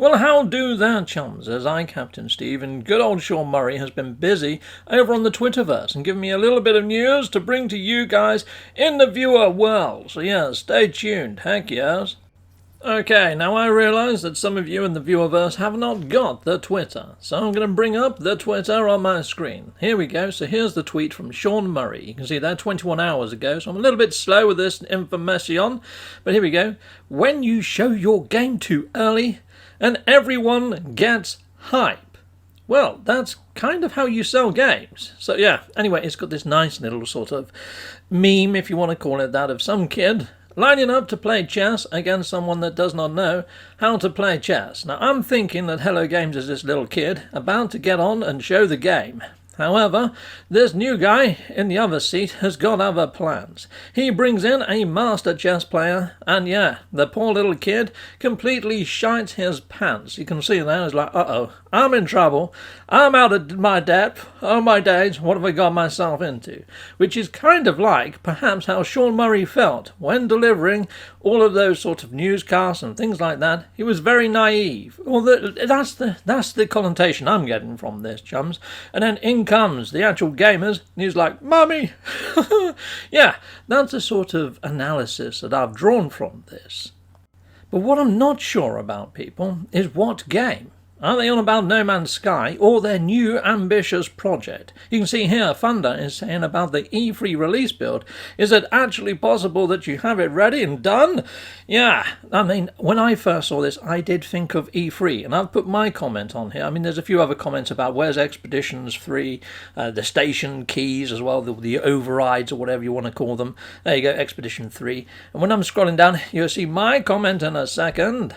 Well, how do there, chums, as I, Captain Steve, and good old Sean Murray has been busy over on the Twitterverse and given me a little bit of news to bring to you guys in the viewer world. So yeah, stay tuned, heck yes. Okay, now I realise that some of you in the viewerverse have not got the Twitter, so I'm going to bring up the Twitter on my screen. Here we go, so here's the tweet from Sean Murray. You can see that 21 hours ago, so I'm a little bit slow with this information, but here we go. When you show your game too early, and everyone gets hype. Well, that's kind of how you sell games. So yeah, anyway, it's got this nice little sort of meme, if you want to call it that, of some kid lining up to play chess against someone that does not know how to play chess. Now, I'm thinking that Hello Games is this little kid about to get on and show the game. However, this new guy in the other seat has got other plans. He brings in a master chess player, and yeah, the poor little kid completely shites his pants. You can see that. He's like, uh-oh, I'm in trouble. I'm out of my depth. Oh my days, what have I got myself into? Which is kind of like, perhaps, how Sean Murray felt when delivering all of those sort of newscasts and things like that. He was very naive. Well, that's the connotation I'm getting from this, chums. And then in comes the actual gamers, and he's like, Mummy! Yeah, that's the sort of analysis that I've drawn from this. But what I'm not sure about, people, is what game. Are they on about No Man's Sky or their new ambitious project? You can see here Thunder is saying about the E3 release build. Is it actually possible that you have it ready and done? Yeah, I mean, when I first saw this, I did think of E3, and I've put my comment on here. I mean, there's a few other comments about where's Expeditions 3, the station keys as well, the overrides or whatever you want to call them. There you go, Expedition 3. And when I'm scrolling down, you'll see my comment in a second.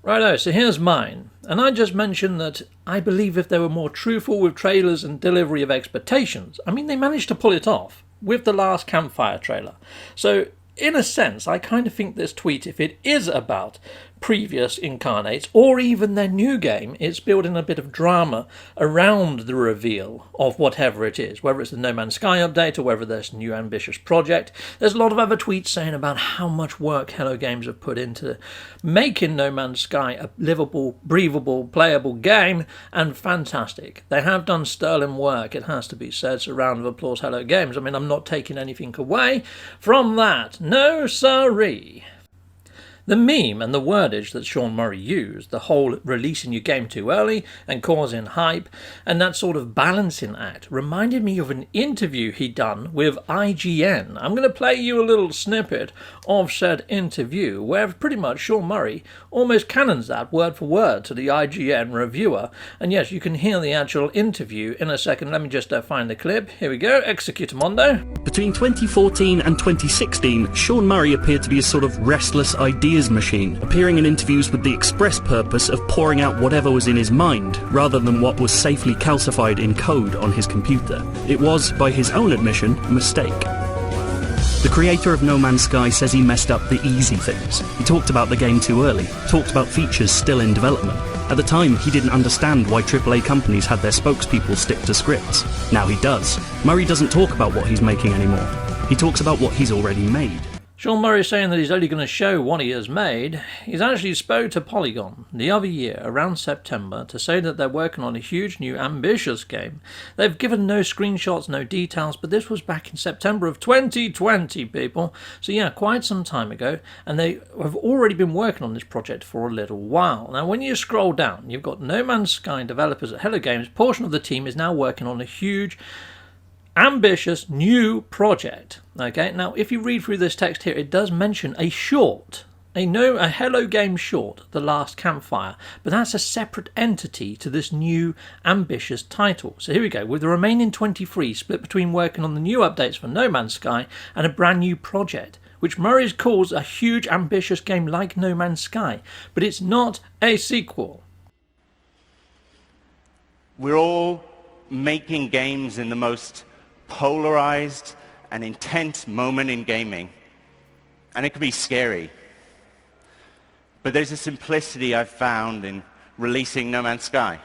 Righto, so here's mine. And I just mentioned that I believe if they were more truthful with trailers and delivery of expectations, I mean, they managed to pull it off with the last Campfire trailer. So, in a sense, I kind of think this tweet, if it is about previous incarnates or even their new game, it's building a bit of drama around the reveal of whatever it is, whether it's the No Man's Sky update or whether there's a new ambitious project. There's a lot of other tweets saying about how much work Hello Games have put into making No Man's Sky a livable, breathable, playable game, and fantastic. They have done sterling work, it has to be said, so a round of applause, Hello Games. I mean, I'm not taking anything away from that. No siree. The meme and the wordage that Sean Murray used, the whole releasing your game too early and causing hype, and that sort of balancing act, reminded me of an interview he'd done with IGN. I'm going to play you a little snippet of said interview, where pretty much Sean Murray almost canons that word for word to the IGN reviewer. And yes, you can hear the actual interview in a second. Let me just find the clip. Here we go. Executamondo. Between 2014 and 2016, Sean Murray appeared to be a sort of restless ideas machine, appearing in interviews with the express purpose of pouring out whatever was in his mind, rather than what was safely calcified in code on his computer. It was, by his own admission, a mistake. The creator of No Man's Sky says he messed up the easy things. He talked about the game too early, talked about features still in development. At the time, he didn't understand why AAA companies had their spokespeople stick to scripts. Now he does. Murray doesn't talk about what he's making anymore. He talks about what he's already made. Sean Murray saying that he's only going to show what he has made. He's actually spoke to Polygon the other year, around September, to say that they're working on a huge new ambitious game. They've given no screenshots, no details, but this was back in September of 2020, people. So yeah, quite some time ago, and they have already been working on this project for a little while. Now, when you scroll down, you've got No Man's Sky developers at Hello Games. Portion of the team is now working on a huge ambitious new project. Okay, now if you read through this text here, it does mention a short, a Hello Game short, The Last Campfire, but that's a separate entity to this new ambitious title. So here we go, with the remaining 23 split between working on the new updates for No Man's Sky and a brand new project, which Murray calls a huge ambitious game like No Man's Sky, but it's not a sequel. We're all making games in the most polarized and intense moment in gaming, and it can be scary. But there's a simplicity I've found in releasing No Man's Sky.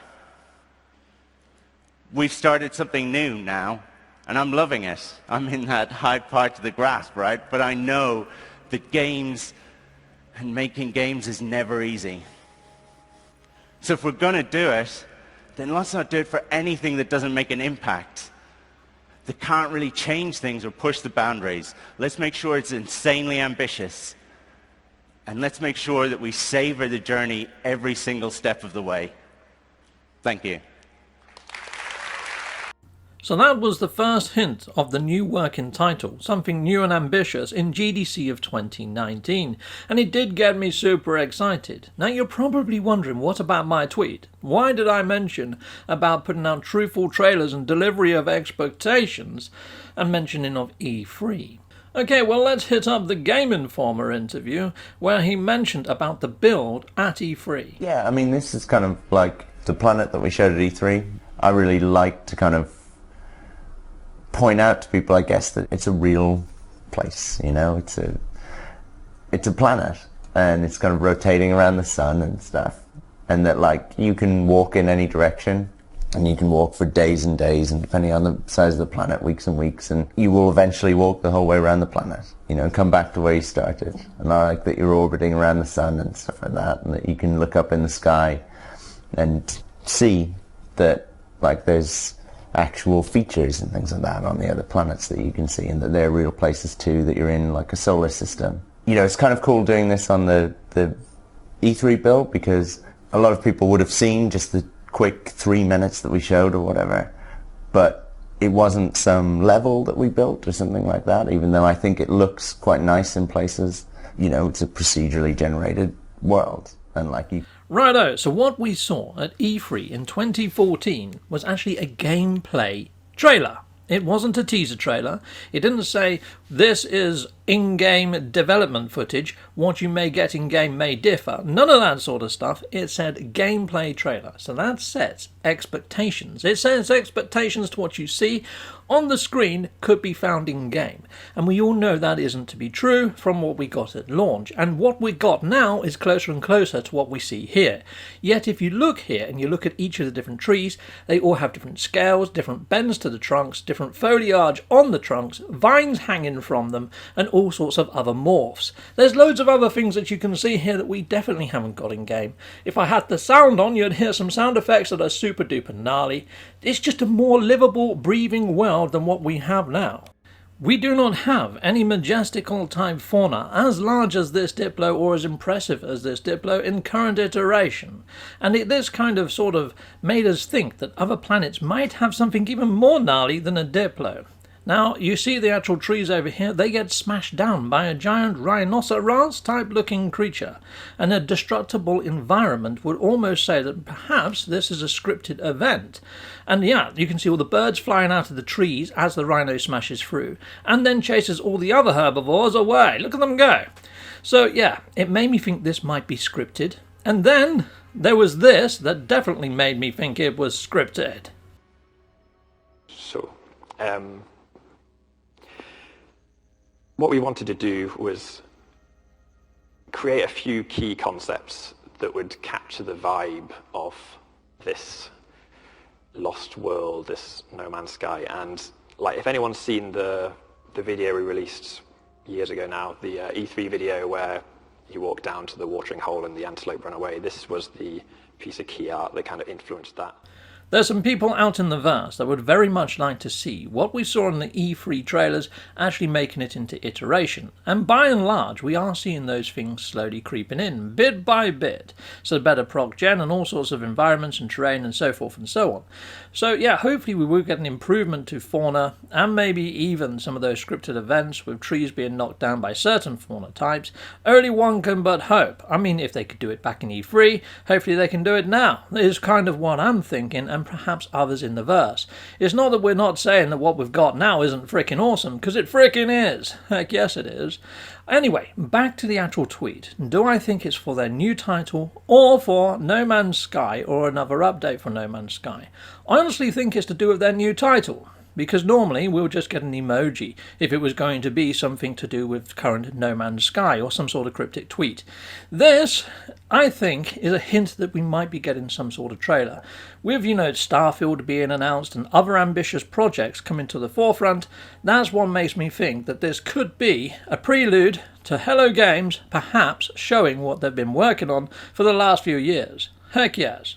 We've started something new now, and I'm loving it. I'm in that high part of the grasp, right? But I know that games and making games is never easy. So if we're going to do it, then let's not do it for anything that doesn't make an impact, that can't really change things or push the boundaries. Let's make sure it's insanely ambitious. And let's make sure that we savor the journey every single step of the way. Thank you. So that was the first hint of the new working title, something new and ambitious in GDC of 2019, and it did get me super excited. Now you're probably wondering, what about my tweet? Why did I mention about putting out truthful trailers and delivery of expectations and mentioning of E3? Okay, well, let's hit up the Game Informer interview where he mentioned about the build at E3. Yeah, I mean, this is kind of like the planet that we showed at E3. I really like to kind of point out to people, I guess, that it's a real place, you know, it's a planet, and it's kind of rotating around the sun and stuff, and that, like, you can walk in any direction, and you can walk for days and days, and depending on the size of the planet, weeks and weeks, and you will eventually walk the whole way around the planet, you know, and come back to where you started. And I like that you're orbiting around the sun and stuff like that, and that you can look up in the sky and see that, like, there's actual features and things like that on the other planets that you can see, and that they're real places too, that you're in like a solar system. You know, it's kind of cool doing this on the E3 build, because a lot of people would have seen just the quick 3 minutes that we showed or whatever, but it wasn't some level that we built or something like that, even though I think it looks quite nice in places. You know, it's a procedurally generated world, and like you... Righto, so what we saw at E3 in 2014 was actually a gameplay trailer. It wasn't a teaser trailer. It didn't say, this is in-game development footage, what you may get in-game may differ. None of that sort of stuff. It said gameplay trailer. So that sets expectations. It sets expectations to what you see on the screen could be found in-game. And we all know that isn't to be true from what we got at launch. And what we got now is closer and closer to what we see here. Yet if you look here and you look at each of the different trees, they all have different scales, different bends to the trunks, different foliage on the trunks, vines hanging from them, and all sorts of other morphs. There's loads of other things that you can see here that we definitely haven't got in game. If I had the sound on, you'd hear some sound effects that are super duper gnarly. It's just a more livable, breathing world than what we have now. We do not have any majestical type fauna as large as this Diplo or as impressive as this Diplo in current iteration, and this kind of sort of made us think that other planets might have something even more gnarly than a Diplo. Now, you see the actual trees over here, they get smashed down by a giant rhinoceros-type looking creature, and a destructible environment would almost say that perhaps this is a scripted event. And yeah, you can see all the birds flying out of the trees as the rhino smashes through, and then chases all the other herbivores away. Look at them go! So yeah, it made me think this might be scripted, and then there was this that definitely made me think it was scripted. So, what we wanted to do was create a few key concepts that would capture the vibe of this lost world, this No Man's Sky. And like, if anyone's seen the video we released years ago now, the E3 video where you walk down to the watering hole and the antelope run away, this was the piece of key art that kind of influenced that. There's some people out in the verse that would very much like to see what we saw in the E3 trailers actually making it into iteration, and by and large we are seeing those things slowly creeping in, bit by bit, so better proc gen and all sorts of environments and terrain and so forth and so on. So yeah, hopefully we will get an improvement to fauna, and maybe even some of those scripted events with trees being knocked down by certain fauna types. Only one can but hope. I mean, if they could do it back in E3, hopefully they can do it now, is kind of what I'm thinking, and perhaps others in the verse. It's not that we're not saying that what we've got now isn't frickin' awesome, because it frickin' is. Heck yes it is. Anyway, back to the actual tweet. Do I think it's for their new title, or for No Man's Sky, or another update for No Man's Sky? I honestly think it's to do with their new title, because normally we'll just get an emoji if it was going to be something to do with current No Man's Sky or some sort of cryptic tweet. This, I think, is a hint that we might be getting some sort of trailer. With, you know, Starfield being announced and other ambitious projects coming to the forefront, that's what makes me think that this could be a prelude to Hello Games perhaps showing what they've been working on for the last few years. Heck yes.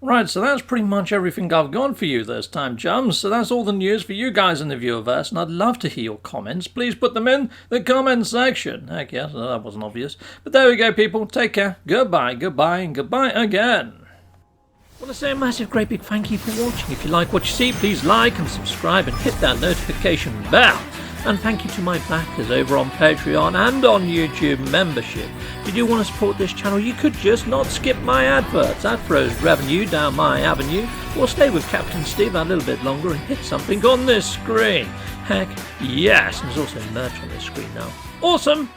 Right, so that's pretty much everything I've got for you this time, chums. So that's all the news for you guys in the viewerverse, and I'd love to hear your comments. Please put them in the comment section. Heck yes, that wasn't obvious. But there we go, people. Take care. Goodbye, goodbye, and goodbye again. I want to say a massive, great big thank you for watching. If you like what you see, please like and subscribe and hit that notification bell. And thank you to my backers over on Patreon and on YouTube membership. If you do want to support this channel, you could just not skip my adverts. That throws revenue down my avenue. Or stay with Captain Steve a little bit longer and hit something on this screen. Heck yes, and there's also merch on this screen now. Awesome!